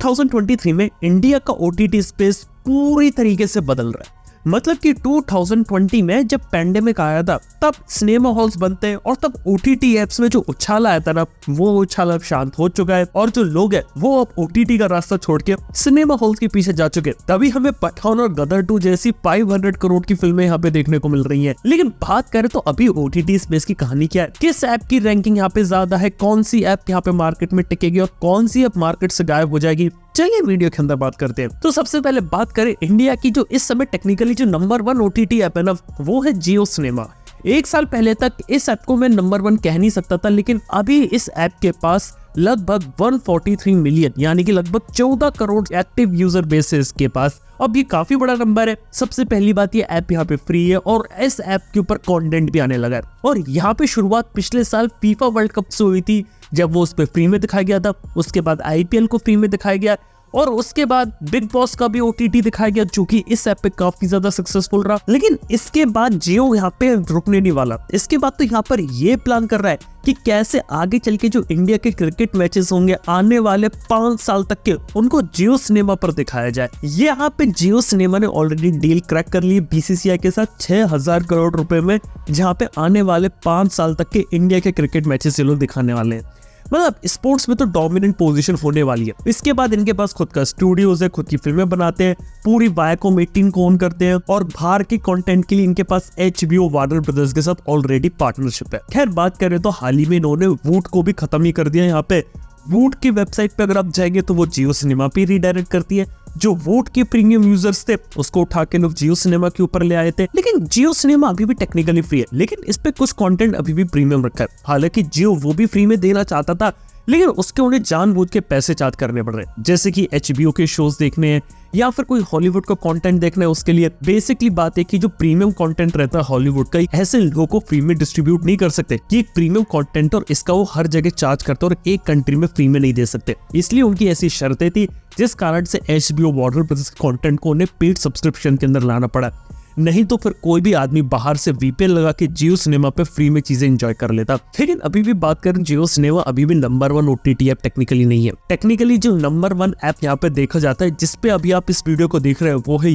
2023 में इंडिया का OTT space पूरी तरीके से बदल रहा है। मतलब कि 2020 में जब पैंडेमिक आया था तब सिनेमा हॉल्स बनते हैं और तब OTT एप्स में जो उछाल आया था ना, वो उछाल अब शांत हो चुका है और जो लोग हैं वो अब OTT का रास्ता छोड़ के सिनेमा हॉल्स के पीछे जा चुके हैं। तभी हमें पठान और गदर 2 जैसी 500 करोड़ की फिल्में यहाँ पे देखने को मिल रही हैं। लेकिन बात करें तो अभी OTT स्पेस की कहानी क्या है, किस ऐप की रैंकिंग यहाँ पे ज्यादा है, कौन सी ऐप यहाँ पे मार्केट में टिकेगी और कौन सी ऐप मार्केट से गायब हो जाएगी, चलिए वीडियो के अंदर बात करते हैं। तो सबसे पहले बात करें इंडिया की, जो इस समय टेक्निकली जो नंबर 1 OTT ऐप है ना, वो है जियो सिनेमा। एक साल पहले तक इस ऐप को मैं नंबर 1 कह नहीं सकता था, लेकिन अभी इस ऐप के पास लगभग 143 मिलियन यानी कि लगभग 14 करोड़ एक्टिव यूजर बेस है इसके पास। अब ये काफी बड़ा नंबर है। सबसे पहली बात, ये ऐप यहाँ पे फ्री है और इस ऐप के ऊपर कंटेंट भी आने लगा है। और यहाँ पे शुरुआत पिछले साल फीफा वर्ल्ड कप से हुई थी, जब वो उस पर फ्री में दिखाया गया था। उसके बाद IPL को फ्री में दिखाया गया और उसके बाद बिग बॉस का भी OTT दिखाया गया, जो कि इस ऐप पे काफी ज्यादा सक्सेसफुल रहा। लेकिन इसके बाद जियो यहाँ पे रुकने नहीं वाला। इसके बाद तो यहाँ पर ये प्लान कर रहा है कि कैसे आगे चल के जो इंडिया के क्रिकेट मैचेस होंगे आने वाले 5 साल तक के, उनको जियो सिनेमा पर दिखाया जाए। यहाँ पे जियो सिनेमा ने ऑलरेडी डील क्रैक कर ली BCCI के साथ 6000 करोड़ रुपए में, जहाँ पे आने वाले 5 साल तक के इंडिया के क्रिकेट मैचेस ये लोग दिखाने वाले हैं। मतलब स्पोर्ट्स में तो डोमिनेंट पोजीशन होने वाली है। इसके बाद इनके पास खुद का स्टूडियोज है, खुद की फिल्में बनाते हैं, पूरी वायकॉम 18 को ओन करते हैं और बाहर के कंटेंट के लिए इनके पास HBO वार्नर ब्रदर्स के साथ ऑलरेडी पार्टनरशिप है। खैर बात करें तो हाल ही में इन्होंने वूट को भी खत्म ही कर दिया। यहाँ पे वूट की वेबसाइट पे अगर आप जाएंगे तो वो जियो सिनेमा पे रीडायरेक्ट करती है। जो वोट के प्रीमियम यूजर्स थे उसको उठा के लोग जियो सिनेमा के ऊपर ले आए थे। लेकिन जियो सिनेमा अभी भी टेक्निकली फ्री है, लेकिन इस पे कुछ कंटेंट अभी भी प्रीमियम रखा है। हालांकि जियो वो भी फ्री में देना चाहता था, लेकिन उसके उन्हें जानबूझ के पैसे चार्ज करने पड़ रहे हैं, जैसे कि HBO के शोज देखने हैं या फिर कोई हॉलीवुड का कंटेंट देखना है। उसके लिए बेसिकली बात है कि जो प्रीमियम कंटेंट रहता है हॉलीवुड का, ऐसे लोगों को फ्री में डिस्ट्रीब्यूट नहीं कर सकते कि प्रीमियम कंटेंट और इसका वो हर जगह चार्ज करते और एक कंट्री में फ्री में नहीं दे सकते। इसलिए उनकी ऐसी शर्तें थी, जिस कारण से HBO वार्नर ब्रदर्स कंटेंट को उन्हें पेड सब्सक्रिप्शन के अंदर लाना पड़ा। नहीं तो फिर कोई भी आदमी बाहर से VPN लगा के जियो सिनेमा पे फ्री में चीजें एंजॉय कर लेता। लेकिन अभी भी बात करें, जियो सिनेमा अभी भी नंबर 1 OTT ऐप टेक्निकली नहीं है। टेक्निकली जो नंबर 1 ऐप यहाँ पे देखा जाता है, जिसपे अभी आप इस वीडियो को देख रहे हो, वो है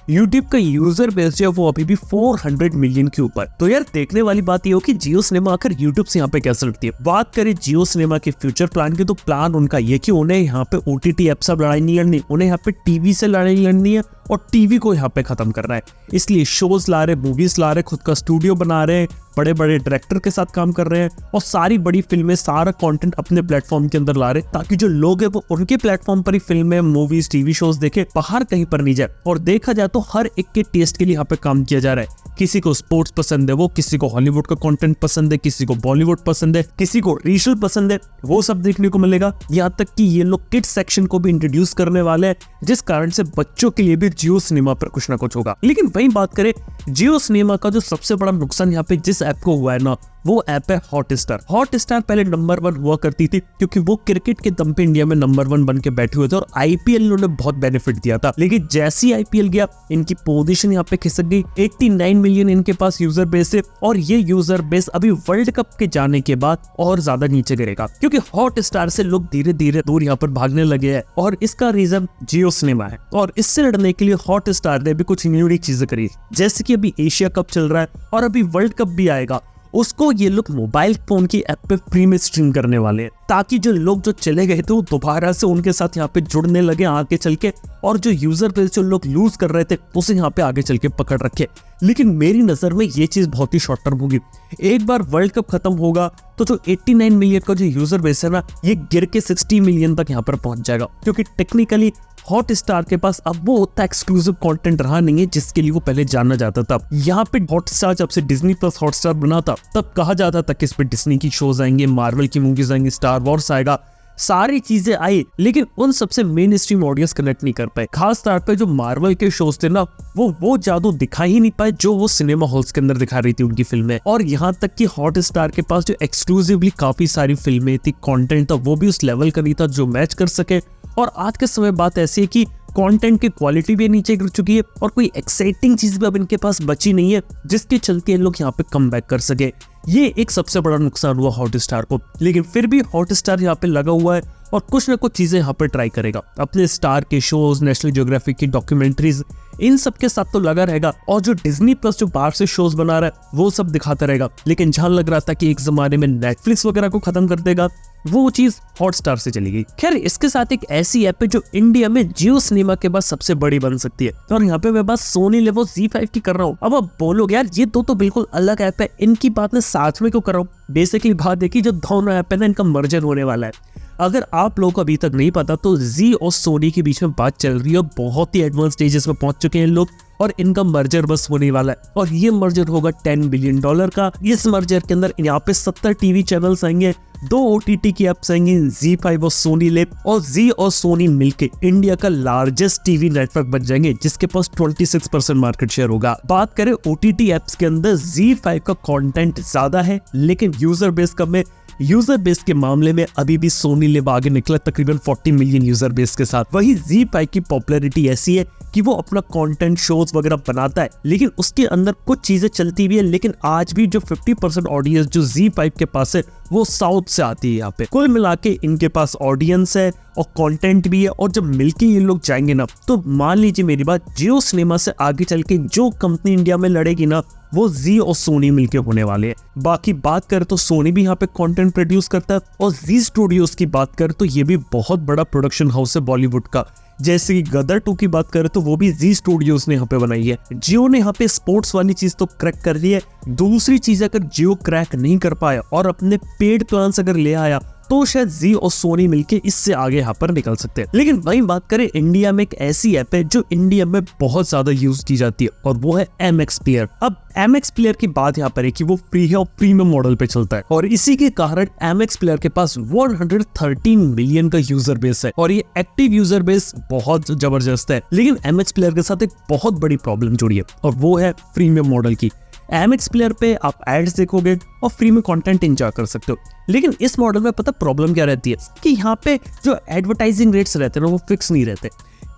यूट्यूब का यूजर बेस जो है वो अभी भी 400 मिलियन के ऊपर। तो यार देखने वाली बात ये हो कि जियो सिनेमा आकर यूट्यूब से यहाँ पे कैसे लगती है। बात करें जियो सिनेमा के फ्यूचर प्लान की, तो प्लान उनका ये कि उन्हें यहाँ पे OTT ऐप से लड़ाई नहीं लड़नी, उन्हें यहाँ पे टीवी से लड़ाई लड़नी है और टीवी को यहाँ पे खत्म करना है। इसलिए शोज ला रहे, मूवीज ला रहे, खुद का स्टूडियो बना रहे हैं, बड़े बड़े डायरेक्टर के साथ काम कर रहे हैं और सारी बड़ी फिल्में, सारा कंटेंट अपने प्लेटफॉर्म के अंदर ला रहे, ताकि जो लोग हैं वो उनके प्लेटफॉर्म पर ही फिल्में, मूवीज, टीवी शोज देखे, बाहर कहीं पर नहीं जाए। और देखा जाए तो हर एक के टेस्ट के लिए यहाँ पे काम किया जा रहा है। किसी को स्पोर्ट्स पसंद है, वो किसी को हॉलीवुड का कंटेंट पसंद है, किसी को बॉलीवुड पसंद है, किसी को रीजनल पसंद है, वो सब देखने को मिलेगा। यहाँ तक कि ये लोग किड्स सेक्शन को भी इंट्रोड्यूस करने वाले हैं, जिस कारण से बच्चों के लिए भी जियो सिनेमा पर कुछ ना कुछ होगा। लेकिन वही बात करें, जियो सिनेमा का जो सबसे बड़ा नुकसान यहाँ पे जिस ऐप को हुआ है ना, वो ऐप है हॉटस्टार। पहले नंबर 1 हुआ करती थी क्योंकि वो क्रिकेट के दम पे इंडिया में नंबर 1 बन के बैठे हुए थे और IPL इन्होंने बहुत बेनिफिट दिया था। लेकिन जैसी IPL गया, इनकी पोजीशन यहाँ पे खिसक गई। 89 मिलियन इनके पास यूजर बेस है और ये यूजर बेस अभी वर्ल्ड कप के जाने के बाद और ज्यादा नीचे गिरेगा, क्योंकि हॉटस्टार से लोग धीरे धीरे दूर यहाँ पर भागने लगे हैं और इसका रीजन जियो सिनेमा है। और इससे लड़ने के लिए हॉटस्टार ने भी कुछ यूनिक चीजें करी, जैसे कि अभी एशिया कप चल रहा है और अभी वर्ल्ड कप भी आएगा, उसको ये लोग मोबाइल फोन की ऐप पे फ्री में स्ट्रीम करने वाले हैं, ताकि जो लोग जो चले गए थे वो दोबारा से उनके साथ यहाँ पे जुड़ने लगे आगे चल के, और जो यूजर बेस जो लोग लूज कर रहे थे उसे यहाँ पे आगे चल के पकड़ रखे। लेकिन मेरी नजर में ये चीज बहुत ही शॉर्ट टर्म होगी। एक बार वर्ल्ड कप खत्म होगा तो जो 89 मिलियन का जो यूजर बेस है ना, ये गिर के 60 मिलियन तक यहाँ पर पहुंच जाएगा, क्योंकि टेक्निकली हॉटस्टार के पास अब वो उतना एक्सक्लूसिव कंटेंट रहा नहीं है जिसके लिए वो पहले जाना जाता था। यहाँ पे हॉटस्टार जब से डिज्नी प्लस हॉटस्टार बना था, तब कहा जाता था कि इस पे डिज्नी की शोज आएंगे, मार्वल की मूवीज आएंगी, स्टार वॉर्स आएगा, सारी चीजें आई, लेकिन उन सबसे मेन स्ट्रीम ऑडियंस कनेक्ट नहीं कर पाए। खास तौर पे जो मार्वल के शोज थे ना, वो जादू दिखा ही नहीं पाए जो वो सिनेमा हॉल्स के अंदर दिखा रही थी उनकी फिल्में। और यहाँ तक कि हॉटस्टार के पास जो एक्सक्लूसिवली काफी सारी फिल्में थी, कंटेंट था, वो भी उस लेवल का नहीं था जो मैच कर सके। और आज के समय बात ऐसी है कि कंटेंट की क्वालिटी भी नीचे गिर चुकी है और कोई एक्साइटिंग चीज भी अब इनके पास बची नहीं है जिसके चलते इन लोग यहाँ पे कम बैक कर सके। ये एक सबसे बड़ा नुकसान हुआ हॉटस्टार को। लेकिन फिर भी हॉटस्टार यहाँ पे लगा हुआ है और कुछ ना कुछ चीजें यहाँ पर ट्राई करेगा। अपने स्टार के शोज, नेशनल ज्योग्राफिक की डॉक्यूमेंट्रीज, इन सब के साथ तो लगा रहेगा। और जो डिज्नी प्लस जो बाहर से शोज बना रहा है वो सब दिखाता रहेगा। लेकिन जहां लग रहा था कि एक जमाने में नेटफ्लिक्स वगैरह को खत्म कर देगा, वो चीज हॉटस्टार से चली गई। खैर, इसके साथ एक ऐसी ऐप है जो इंडिया में जियो सिनेमा के बाद सबसे बड़ी बन सकती है। और यहाँ पे मैं बात सोनी लेवो Z5 की कर रहा हूँ। अब आप बोलोगे यार ये तो बिल्कुल अलग ऐप है, इनकी बात मैं साथ में क्यों कर रहा हूँ। बेसिकली बात देखिए, जो दोनों ऐप है ना, इनका मर्जर होने वाला है। अगर आप लोगों को अभी तक नहीं पता तो जी और सोनी के बीच में बात चल रही है, बहुत ही एडवांस स्टेजेस में पहुंच चुके हैं लोग, और इनका मर्जर बस होने वाला है। और ये मर्जर होगा $10 बिलियन का। इस मर्जर के अंदर यहाँ पे 70 टीवी चैनल्स आएंगे, 2 OTT की एप्स आएंगी, Z5 और सोनी लिव, और जी और सोनी मिलके इंडिया का लार्जेस्ट टीवी नेटवर्क बन जाएंगे, जिसके पास 26% मार्केट शेयर होगा। बात करें OTT एप्स के अंदर, Z5 का कंटेंट ज्यादा है लेकिन यूजर बेस कम है। यूजर बेस के मामले में अभी भी सोनी लिव आगे निकला, तकरीबन 40 मिलियन यूजर बेस के साथ। वही Z5 की पॉपुलैरिटी ऐसी है कि वो अपना कंटेंट शोज वगैरह बनाता है, लेकिन उसके अंदर कुछ चीजें चलती भी है। लेकिन आज भी जो 50% ऑडियंस जो Z5 के पास है वो साउथ से आती है। यहाँ पे कुल मिला के इनके पास ऑडियंस है और कंटेंट भी है, और जब मिलके ये लोग जाएंगे ना, तो मान लीजिए मेरी बात, जियो सिनेमा से आगे चल के जो कंपनी इंडिया में लड़ेगी ना, वो जी और सोनी मिलके होने वाले हैं। बाकी बात करें तो सोनी भी यहाँ पे कंटेंट प्रोड्यूस करता है, और जी स्टूडियोज की बात करें तो ये भी बहुत बड़ा प्रोडक्शन हाउस है बॉलीवुड का। जैसे कि गदर 2 की बात करें तो वो भी जी स्टूडियोज ने यहाँ पे बनाई है। जियो ने यहाँ पे स्पोर्ट्स वाली चीज तो क्रैक कर ली है। दूसरी चीज, अगर जियो क्रैक नहीं कर पाया और अपने पेड प्लान्स अगर ले आया, तो शायद जी और सोनी मिलके इससे आगे यहाँ पर निकल सकते हैं। लेकिन वही बात करें, इंडिया में एक ऐसी ऐप है जो इंडिया में बहुत ज्यादा यूज की जाती है, और वो है MX प्लेयर। अब MX प्लेयर की बात यहाँ पर है कि वो फ्री है और प्रीमियम मॉडल पे चलता है, और इसी के कारण MX प्लेयर के पास 113 मिलियन का यूजर बेस है, और ये एक्टिव यूजर बेस बहुत जबरदस्त है। लेकिन MX प्लेयर के साथ एक बहुत बड़ी प्रॉब्लम जुड़ी है, और वो है प्रीमियम मॉडल की। MX प्लेयर पे आप एड्स देखोगे और फ्री में कंटेंट एंजॉय कर सकते हो। लेकिन इस मॉडल में पता प्रॉब्लम क्या रहती है कि यहाँ पे जो एडवर्टाइजिंग रेट्स रहते हैं ना, वो फिक्स नहीं रहते।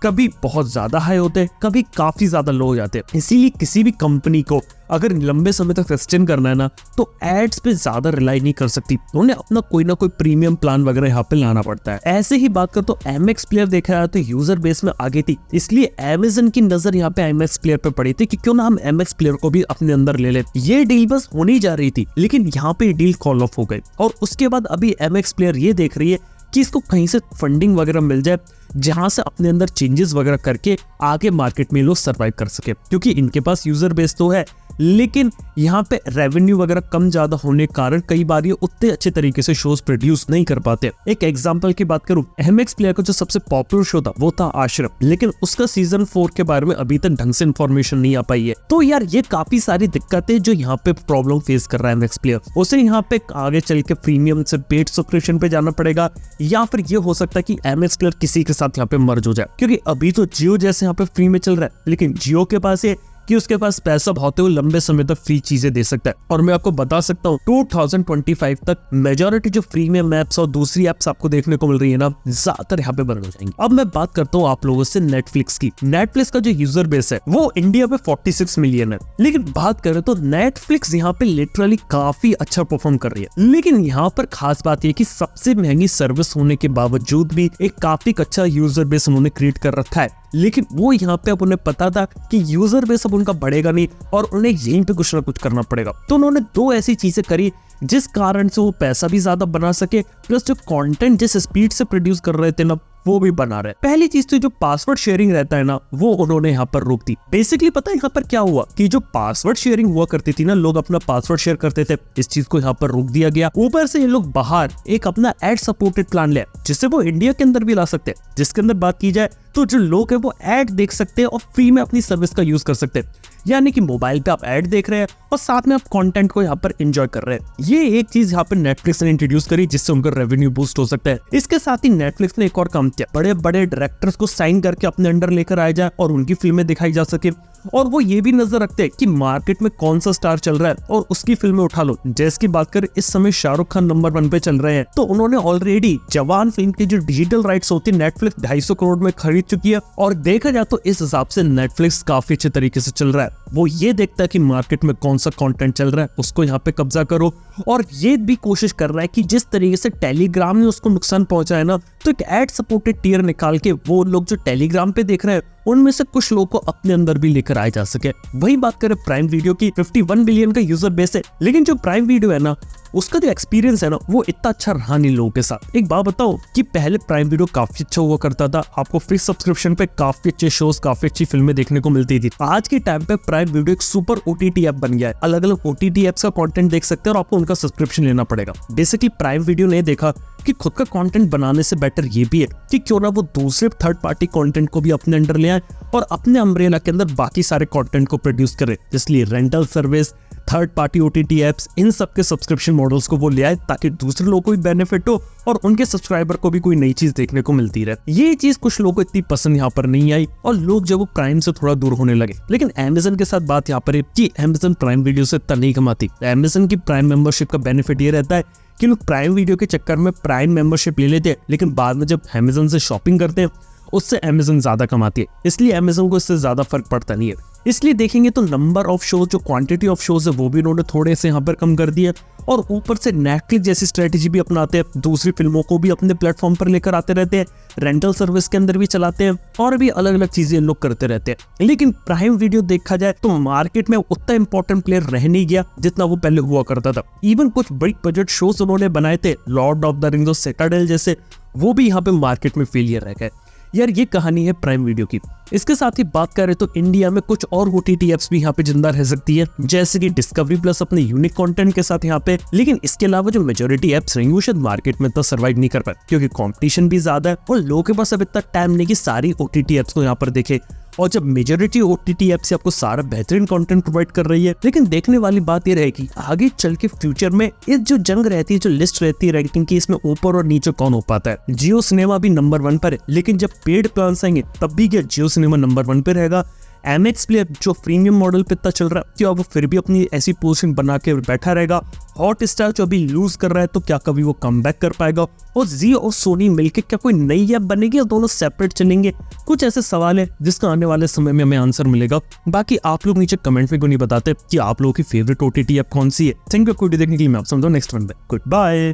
कभी बहुत ज्यादा हाई होते हैं, कभी काफी ज्यादा लो हो जाते हैं। इसीलिए किसी भी कंपनी को अगर लंबे समय तक सस्टेन करना है ना, तो एड्स पे ज्यादा रिलाई नहीं कर सकती। उन्हें अपना कोई ना कोई प्रीमियम प्लान वगैरह यहाँ पे लाना पड़ता है। ऐसे ही बात कर तो MX प्लेयर देखा जाए तो यूजर बेस में आगे थी, इसलिए अमेज़न की नजर यहाँ पे MX प्लेयर पे पड़ी थी कि क्यों ना हम MX प्लेयर को भी अपने अंदर ले ले। ये डील बस होनी जा रही थी, लेकिन यहाँ पे डील कॉल ऑफ हो गई, और उसके बाद अभी MX प्लेयर ये देख रही है कि इसको कहीं से फंडिंग वगैरह मिल जाए, जहां से अपने अंदर चेंजेस वगैरह करके आगे मार्केट में लोग सरवाइव कर सके। क्योंकि इनके पास यूजर बेस तो है, लेकिन यहाँ पे रेवेन्यू वगैरह कम ज्यादा होने के कारण कई बार ये उतने अच्छे तरीके से शोज प्रोड्यूस नहीं कर पाते। एक एग्जांपल की बात करूं, MX प्लेयर का जो सबसे पॉपुलर शो था वो था आश्रम, लेकिन उसका सीजन 4 के बारे में अभी तक ढंग से इन्फॉर्मेशन नहीं आ पाई है। तो यार ये काफी सारी दिक्कतें जो यहाँ पे प्रॉब्लम फेस कर रहा है MX प्लेयर। उसे यहाँ पे आगे चल के प्रीमियम से पेड सब्सक्रिप्शन पे जाना पड़ेगा, या फिर ये हो सकता है कि MX प्लेयर किसी के साथ यहाँ पे मर्ज हो जाए। क्योंकि अभी तो जियो जैसे यहाँ पे फ्री में चल रहा है, लेकिन जियो के पास ये कि उसके पास पैसा बहुत है, वो लंबे समय तक फ्री चीजें दे सकता है। और मैं आपको बता सकता हूँ 2025 तक मेजॉरिटी जो प्रीमियम एप्स और दूसरी एप्स आपको देखने को मिल रही है ना, ज्यादातर यहाँ पे बंद हो जाएंगी। अब मैं बात करता हूँ आप लोगों से नेटफ्लिक्स की। नेटफ्लिक्स का जो यूजर बेस है वो इंडिया में 46 मिलियन है, लेकिन बात करें तो नेटफ्लिक्स यहाँ पे लिटरली काफी अच्छा परफॉर्म कर रही है। लेकिन यहाँ पर खास बात यह कि सबसे महंगी सर्विस होने के बावजूद भी एक काफी अच्छा यूजर बेस उन्होंने क्रिएट कर रखा है। लेकिन वो यहाँ पे अब उन्हें पता था कि यूजर बेस अब उनका बढ़ेगा नहीं, और उन्हें यहीं पे कुछ ना कुछ करना पड़ेगा। तो उन्होंने 2 ऐसी चीजें करी जिस कारण से वो पैसा भी ज्यादा बना सके, प्लस जो कंटेंट जिस स्पीड से प्रोड्यूस कर रहे थे ना, वो भी बना रहे। पहली चीज तो जो पासवर्ड शेयरिंग रहता है ना, वो उन्होंने यहाँ पर रोक दी। बेसिकली पता है यहाँ पर क्या हुआ कि जो पासवर्ड शेयरिंग हुआ करती थी ना, लोग अपना पासवर्ड शेयर करते थे, इस चीज को यहाँ पर रोक दिया गया। ऊपर से ये लोग बाहर एक अपना एड सपोर्टेड प्लान ले, जिससे वो इंडिया के अंदर भी ला सकते हैं, जिसके अंदर बात की जाए तो जो लोग है वो एड देख सकते हैं और फ्री में अपनी सर्विस का यूज कर सकते हैं। यानी कि मोबाइल पे आप एड देख रहे हैं और साथ में आप कंटेंट को यहाँ पर एंजॉय कर रहे हैं। ये एक चीज यहाँ पर नेटफ्लिक्स ने इंट्रोड्यूस करी, जिससे उनका रेवेन्यू बूस्ट हो सकता है। इसके साथ ही नेटफ्लिक्स ने एक और काम किया, बड़े बड़े डायरेक्टर्स को साइन करके अपने अंडर लेकर आया जाए और उनकी फिल्में दिखाई जा सके। और वो ये भी नजर रखते हैं कि मार्केट में कौन सा स्टार चल रहा है और उसकी फिल्में उठा लो। जैसे की बात करें, इस समय शाहरुख खान नंबर 1 पे चल रहे हैं, तो उन्होंने ऑलरेडी जवान फिल्म की जो डिजिटल राइट्स होती है नेटफ्लिक्स 250 करोड़ में खरीद चुकी है। और देखा जाए तो इस हिसाब से नेटफ्लिक्स काफी अच्छे तरीके से चल रहा है। वो ये देखता है कि मार्केट में कौन सा कंटेंट चल रहा है, उसको यहाँ पे कब्जा करो। और ये भी कोशिश कर रहा है कि जिस तरीके से टेलीग्राम ने उसको नुकसान पहुंचाया ना, तो एक एड सपोर्टेड टियर निकाल के वो लोग जो टेलीग्राम पे देख रहे हैं उनमें से कुछ लोगों को अपने अंदर भी लेकर आए जा सके। वही बात करें प्राइम वीडियो की, 51 बिलियन का यूजर बेस है, लेकिन जो प्राइम वीडियो है ना उसका जो एक्सपीरियंस है ना वो इतना अच्छा रहा नहीं लोगों के साथ। एक बात बताओ कि पहले प्राइम वीडियो काफी अच्छा हुआ करता था, आपको फ्री सब्सक्रिप्शन पे काफी अच्छे शोज, काफी अच्छी फिल्में देखने को मिलती थी। आज के टाइम पे प्राइम वीडियो एक सुपर ओटीटी ऐप बन गया है, अलग अलग ओटीटी ऐप्स का कंटेंट देख सकते हैं और आपको उनका सब्सक्रिप्शन लेना पड़ेगा। बेसिकली प्राइम वीडियो ने देखा कि खुद का कंटेंट बनाने से बेटर ये भी है कि क्यों ना वो दूसरे थर्ड पार्टी कंटेंट को भी अपने अंडर ले आए और अपने अम्ब्रेला के अंदर बाकी सारे कंटेंट को प्रोड्यूस करे। इसलिए rental service, third party OTT apps, इन सब के सब्सक्रिप्शन मॉडल्स को वो ले आए ताकि दूसरे लोगों को भी बेनिफिट हो और उनके सब्सक्राइबर को भी कोई नई चीज देखने को मिलती रहे। ये चीज कुछ लोगों को इतनी पसंद यहाँ पर नहीं आई और लोग जब वो प्राइम से थोड़ा दूर होने लगे। लेकिन अमेज़न के साथ बात यहाँ पर है कि अमेज़न प्राइम वीडियो से इतना नहीं कमाती। अमेज़न की प्राइम मेंबरशिप का बेनिफिट ये रहता है कि लोग प्राइम वीडियो के चक्कर में प्राइम मेंबरशिप ले लेते हैं, लेकिन बाद में जब अमेज़न से शॉपिंग करते हैं उससे अमेज़न ज्यादा कमाती है, इसलिए अमेज़न को इससे ज्यादा फर्क पड़ता नहीं है। इसलिए देखेंगे तो नंबर ऑफ शोज, जो क्वांटिटी ऑफ शोज है वो भी इन्होंने थोड़े से यहाँ पर कम कर दिया और ऊपर से नेटफ्लिक्स जैसी स्ट्रेटेजी भी अपनाते हैं, दूसरी फिल्मों को भी अपने प्लेटफॉर्म पर लेकर आते रहते हैं, रेंटल सर्विस के अंदर भी चलाते हैं और भी अलग अलग चीजें इन लोग करते रहते हैं। लेकिन प्राइम वीडियो देखा जाए तो मार्केट में उतना इंपॉर्टेंट प्लेयर रह नहीं गया जितना वो पहले हुआ करता था। इवन कुछ बड़ी बजट शोज उन्होंने बनाए थे, लॉर्ड ऑफ द रिंग्स और सिटाडेल जैसे, वो भी यहाँ पे मार्केट में फेलियर रह गए। यार ये कहानी है प्राइम वीडियो की। इसके साथ ही बात करें तो इंडिया में कुछ और ओटीटी एप्स भी यहाँ पे जिंदा रह सकती है, जैसे कि डिस्कवरी प्लस अपने यूनिक कंटेंट के साथ यहाँ पे। लेकिन इसके अलावा जो मेजोरिटी एप्स रहेंगी वो शायद मार्केट में तो सर्वाइव नहीं कर पाए क्योंकि कंपटीशन भी ज्यादा है और लोगों के पास अब इतना टाइम नहीं कि सारी ओटीटी एप्स को यहाँ पर देखे। और जब मेजोरिटी ओटीटी एप्स आपको सारा बेहतरीन कंटेंट प्रोवाइड कर रही है, लेकिन देखने वाली बात ये रहेगी आगे चल के फ्यूचर में इस जो जंग रहती है, जो लिस्ट रहती है रैंकिंग की, इसमें ऊपर और नीचे कौन हो पाता है। जियो सिनेमा भी नंबर 1 पर है, लेकिन जब पेड प्लान्स आएंगे तब भी क्या जियो सिनेमा नंबर 1 पे रहेगा। एमएक्स प्लेयर जो प्रीमियम मॉडल पे इतना चल रहा है क्या वो फिर भी अपनी ऐसी पोजीशन बना के बैठा रहेगा। हॉटस्टार जो अभी लूज कर रहा है तो क्या कभी वो कम बैक कर पाएगा। और जियो और सोनी मिलके क्या कोई नई ऐप बनेगी या दोनों सेपरेट चलेंगे। कुछ ऐसे सवाल है जिसका आने वाले समय में हमें आंसर मिलेगा। बाकी आप लोग नीचे कमेंट में क्यों नहीं बताते कि आप लोगों की फेवरेट ओटीटी ऐप कौन सी है। थैंक यू वीडियो देखने के लिए। मैं आप समझो नेक्स्ट वन पे। Good bye.